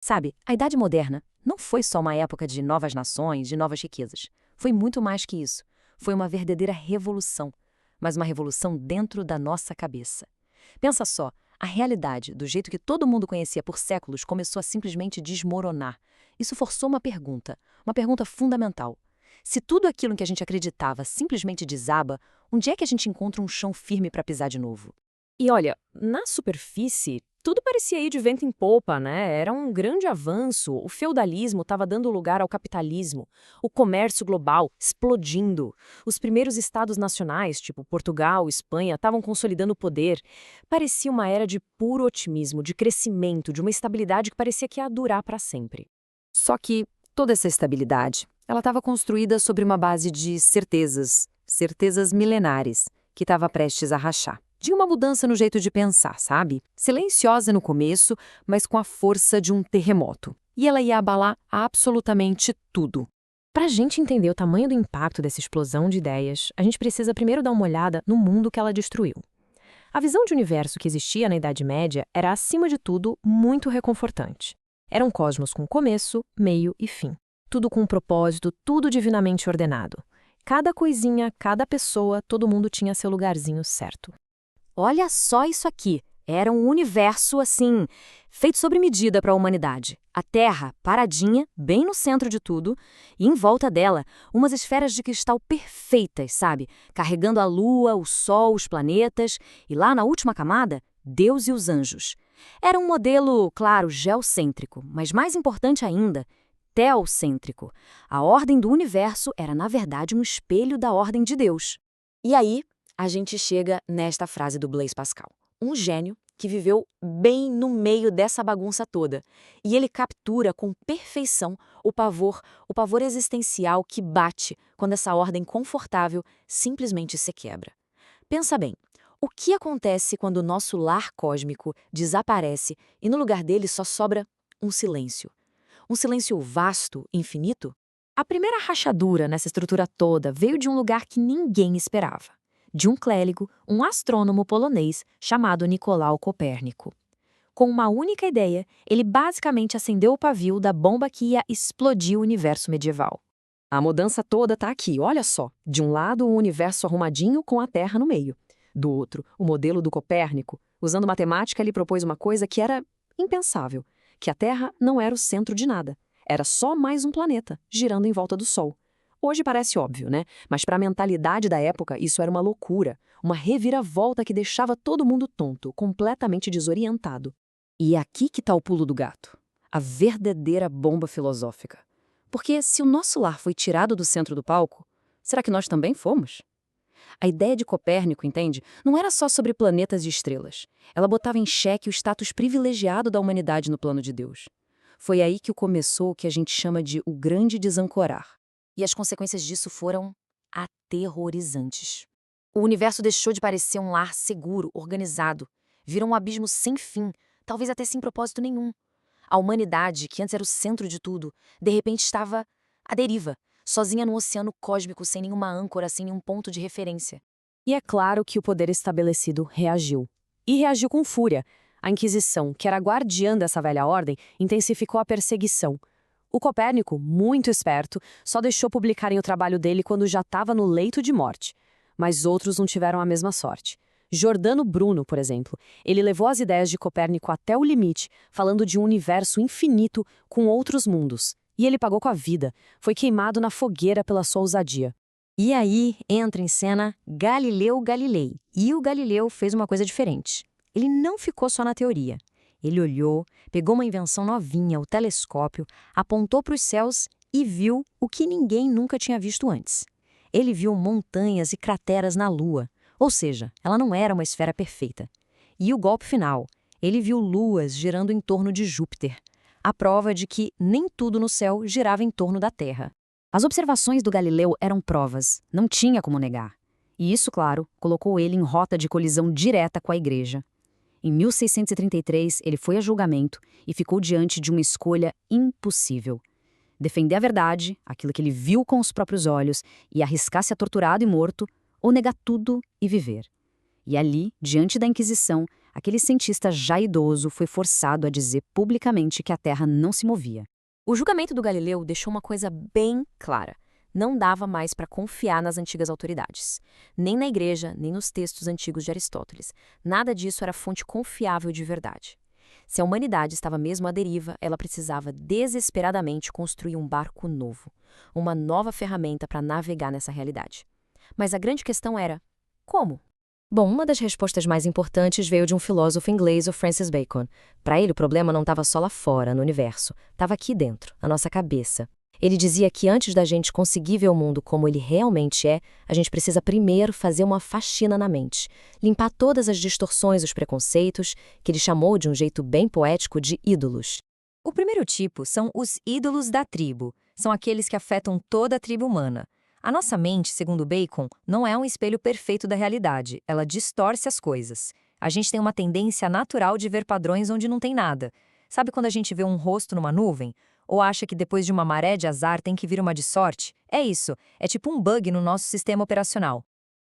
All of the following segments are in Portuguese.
Sabe, a Idade Moderna não foi só uma época de novas nações, de novas riquezas. Foi muito mais que isso. Foi uma verdadeira revolução, mas uma revolução dentro da nossa cabeça. Pensa só, a realidade, do jeito que todo mundo conhecia por séculos, começou a simplesmente desmoronar. Isso forçou uma pergunta fundamental. Se tudo aquilo em que a gente acreditava simplesmente desaba, onde é que a gente encontra um chão firme para pisar de novo? E olha, na superfície, tudo parecia ir de vento em popa, né? Era um grande avanço. O feudalismo estava dando lugar ao capitalismo, o comércio global explodindo. Os primeiros estados nacionais, tipo Portugal, Espanha, estavam consolidando o poder. Parecia uma era de puro otimismo, de crescimento, de uma estabilidade que parecia que ia durar para sempre. Só que toda essa estabilidade, ela estava construída sobre uma base de certezas, certezas milenares, que estava prestes a rachar. De uma mudança no jeito de pensar, sabe? Silenciosa no começo, mas com a força de um terremoto. E ela ia abalar absolutamente tudo. Para a gente entender o tamanho do impacto dessa explosão de ideias, a gente precisa primeiro dar uma olhada no mundo que ela destruiu. A visão de universo que existia na Idade Média era, acima de tudo, muito reconfortante. Era um cosmos com começo, meio e fim. Tudo com um propósito, tudo divinamente ordenado. Cada coisinha, cada pessoa, todo mundo tinha seu lugarzinho certo. Olha só isso aqui. Era um universo, assim, feito sobre medida para a humanidade. A Terra, paradinha, bem no centro de tudo, e em volta dela, umas esferas de cristal perfeitas, sabe? Carregando a Lua, o Sol, os planetas, e lá na última camada, Deus e os anjos. Era um modelo, claro, geocêntrico, mas mais importante ainda, teocêntrico. A ordem do universo era, na verdade, um espelho da ordem de Deus. E aí, a gente chega nesta frase do Blaise Pascal. Um gênio que viveu bem no meio dessa bagunça toda. E ele captura com perfeição o pavor existencial que bate quando essa ordem confortável simplesmente se quebra. Pensa bem, o que acontece quando o nosso lar cósmico desaparece e no lugar dele só sobra um silêncio? Um silêncio vasto, infinito? A primeira rachadura nessa estrutura toda veio de um lugar que ninguém esperava. De um clérigo, um astrônomo polonês chamado Nicolau Copérnico. Com uma única ideia, ele basicamente acendeu o pavio da bomba que ia explodir o universo medieval. A mudança toda está aqui, olha só. De um lado, um universo arrumadinho com a Terra no meio. Do outro, o modelo do Copérnico. Usando matemática, ele propôs uma coisa que era impensável, que a Terra não era o centro de nada. Era só mais um planeta, girando em volta do Sol. Hoje parece óbvio, né? Mas para a mentalidade da época, isso era uma loucura, uma reviravolta que deixava todo mundo tonto, completamente desorientado. E é aqui que está o pulo do gato. A verdadeira bomba filosófica. Porque se o nosso lar foi tirado do centro do palco, será que nós também fomos? A ideia de Copérnico, entende? Não era só sobre planetas e estrelas. Ela botava em xeque o status privilegiado da humanidade no plano de Deus. Foi aí que começou o que a gente chama de o grande desancorar. E as consequências disso foram aterrorizantes. O universo deixou de parecer um lar seguro, organizado. Virou um abismo sem fim, talvez até sem propósito nenhum. A humanidade, que antes era o centro de tudo, de repente estava à deriva, sozinha num oceano cósmico, sem nenhuma âncora, sem nenhum ponto de referência. E é claro que o poder estabelecido reagiu. E reagiu com fúria. A Inquisição, que era guardiã dessa velha ordem, intensificou a perseguição. O Copérnico, muito esperto, só deixou publicarem o trabalho dele quando já estava no leito de morte. Mas outros não tiveram a mesma sorte. Giordano Bruno, por exemplo, ele levou as ideias de Copérnico até o limite, falando de um universo infinito com outros mundos. E ele pagou com a vida, foi queimado na fogueira pela sua ousadia. E aí entra em cena Galileu Galilei. E o Galileu fez uma coisa diferente. Ele não ficou só na teoria. Ele olhou, pegou uma invenção novinha, o telescópio, apontou para os céus e viu o que ninguém nunca tinha visto antes. Ele viu montanhas e crateras na Lua, ou seja, ela não era uma esfera perfeita. E o golpe final, ele viu luas girando em torno de Júpiter, a prova de que nem tudo no céu girava em torno da Terra. As observações do Galileu eram provas, não tinha como negar. E isso, claro, colocou ele em rota de colisão direta com a Igreja. Em 1633, ele foi a julgamento e ficou diante de uma escolha impossível. Defender a verdade, aquilo que ele viu com os próprios olhos, e arriscar ser torturado e morto, ou negar tudo e viver. E ali, diante da Inquisição, aquele cientista já idoso foi forçado a dizer publicamente que a Terra não se movia. O julgamento do Galileu deixou uma coisa bem clara. Não dava mais para confiar nas antigas autoridades. Nem na igreja, nem nos textos antigos de Aristóteles. Nada disso era fonte confiável de verdade. Se a humanidade estava mesmo à deriva, ela precisava desesperadamente construir um barco novo. Uma nova ferramenta para navegar nessa realidade. Mas a grande questão era: como? Bom, uma das respostas mais importantes veio de um filósofo inglês, o Francis Bacon. Para ele, o problema não estava só lá fora, no universo. Estava aqui dentro, na nossa cabeça. Ele dizia que antes da gente conseguir ver o mundo como ele realmente é, a gente precisa primeiro fazer uma faxina na mente. Limpar todas as distorções, os preconceitos, que ele chamou de um jeito bem poético de ídolos. O primeiro tipo são os ídolos da tribo. São aqueles que afetam toda a tribo humana. A nossa mente, segundo Bacon, não é um espelho perfeito da realidade. Ela distorce as coisas. A gente tem uma tendência natural de ver padrões onde não tem nada. Sabe quando a gente vê um rosto numa nuvem? Ou acha que depois de uma maré de azar tem que vir uma de sorte? É isso. É tipo um bug no nosso sistema operacional.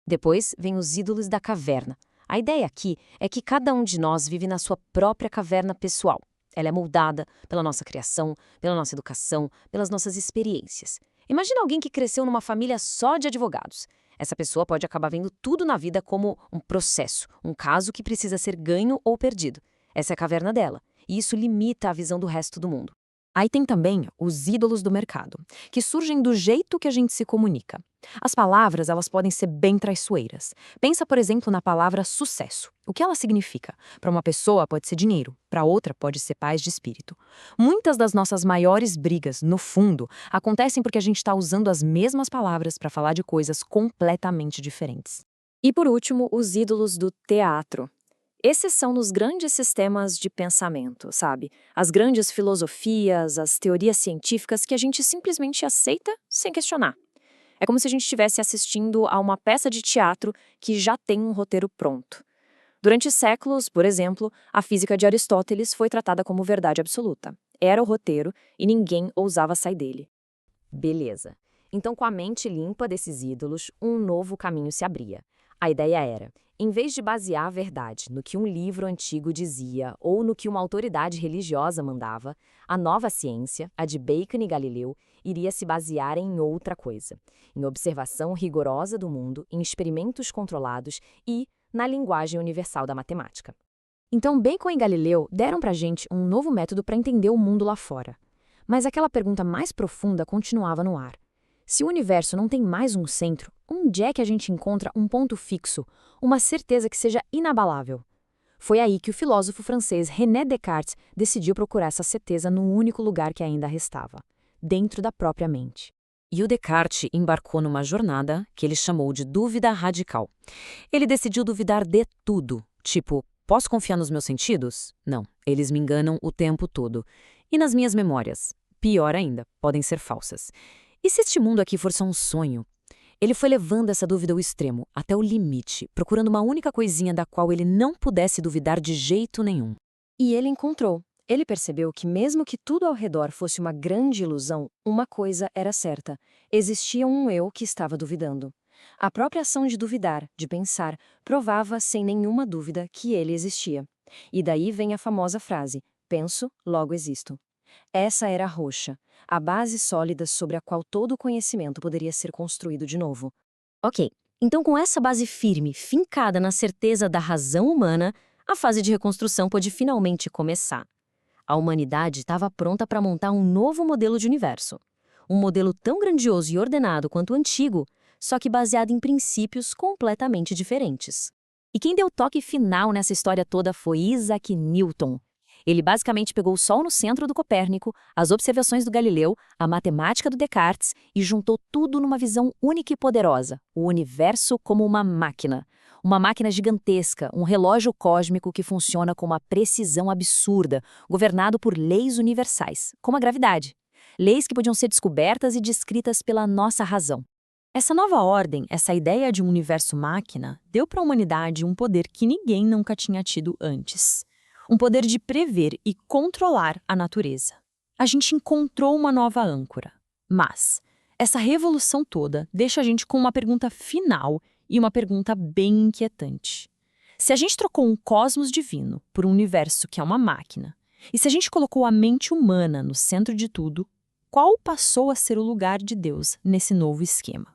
Depois vem os ídolos da caverna. A ideia aqui é que cada um de nós vive na sua própria caverna pessoal. Ela é moldada pela nossa criação, pela nossa educação, pelas nossas experiências. Imagina alguém que cresceu numa família só de advogados. Essa pessoa pode acabar vendo tudo na vida como um processo, um caso que precisa ser ganho ou perdido. Essa é a caverna dela, e isso limita a visão do resto do mundo. Aí tem também os ídolos do mercado, que surgem do jeito que a gente se comunica. As palavras, elas podem ser bem traiçoeiras. Pensa, por exemplo, na palavra sucesso. O que ela significa? Para uma pessoa pode ser dinheiro, para outra pode ser paz de espírito. Muitas das nossas maiores brigas, no fundo, acontecem porque a gente está usando as mesmas palavras para falar de coisas completamente diferentes. E por último, os ídolos do teatro. Esses são nos grandes sistemas de pensamento, sabe? As grandes filosofias, as teorias científicas que a gente simplesmente aceita sem questionar. É como se a gente estivesse assistindo a uma peça de teatro que já tem um roteiro pronto. Durante séculos, por exemplo, a física de Aristóteles foi tratada como verdade absoluta. Era o roteiro e ninguém ousava sair dele. Beleza. Então, com a mente limpa desses ídolos, um novo caminho se abria. A ideia era: em vez de basear a verdade no que um livro antigo dizia ou no que uma autoridade religiosa mandava, a nova ciência, a de Bacon e Galileu, iria se basear em outra coisa, em observação rigorosa do mundo, em experimentos controlados e na linguagem universal da matemática. Então, Bacon e Galileu deram pra gente um novo método para entender o mundo lá fora. Mas aquela pergunta mais profunda continuava no ar. Se o universo não tem mais um centro, onde é que a gente encontra um ponto fixo, uma certeza que seja inabalável? Foi aí que o filósofo francês René Descartes decidiu procurar essa certeza no único lugar que ainda restava, dentro da própria mente. E o Descartes embarcou numa jornada que ele chamou de dúvida radical. Ele decidiu duvidar de tudo, tipo: posso confiar nos meus sentidos? Não, eles me enganam o tempo todo. E nas minhas memórias? Pior ainda, podem ser falsas. E se este mundo aqui for só um sonho? Ele foi levando essa dúvida ao extremo, até o limite, procurando uma única coisinha da qual ele não pudesse duvidar de jeito nenhum. E ele encontrou. Ele percebeu que mesmo que tudo ao redor fosse uma grande ilusão, uma coisa era certa: existia um eu que estava duvidando. A própria ação de duvidar, de pensar, provava sem nenhuma dúvida que ele existia. E daí vem a famosa frase: penso, logo existo. Essa era a rocha, a base sólida sobre a qual todo o conhecimento poderia ser construído de novo. Ok, então com essa base firme, fincada na certeza da razão humana, a fase de reconstrução pôde finalmente começar. A humanidade estava pronta para montar um novo modelo de universo. Um modelo tão grandioso e ordenado quanto o antigo, só que baseado em princípios completamente diferentes. E quem deu o toque final nessa história toda foi Isaac Newton. Ele basicamente pegou o Sol no centro do Copérnico, as observações do Galileu, a matemática do Descartes e juntou tudo numa visão única e poderosa: o universo como uma máquina. Uma máquina gigantesca, um relógio cósmico que funciona com uma precisão absurda, governado por leis universais, como a gravidade. Leis que podiam ser descobertas e descritas pela nossa razão. Essa nova ordem, essa ideia de um universo máquina, deu para a humanidade um poder que ninguém nunca tinha tido antes. Um poder de prever e controlar a natureza. A gente encontrou uma nova âncora. Mas essa revolução toda deixa a gente com uma pergunta final e uma pergunta bem inquietante. Se a gente trocou um cosmos divino por um universo que é uma máquina, e se a gente colocou a mente humana no centro de tudo, qual passou a ser o lugar de Deus nesse novo esquema?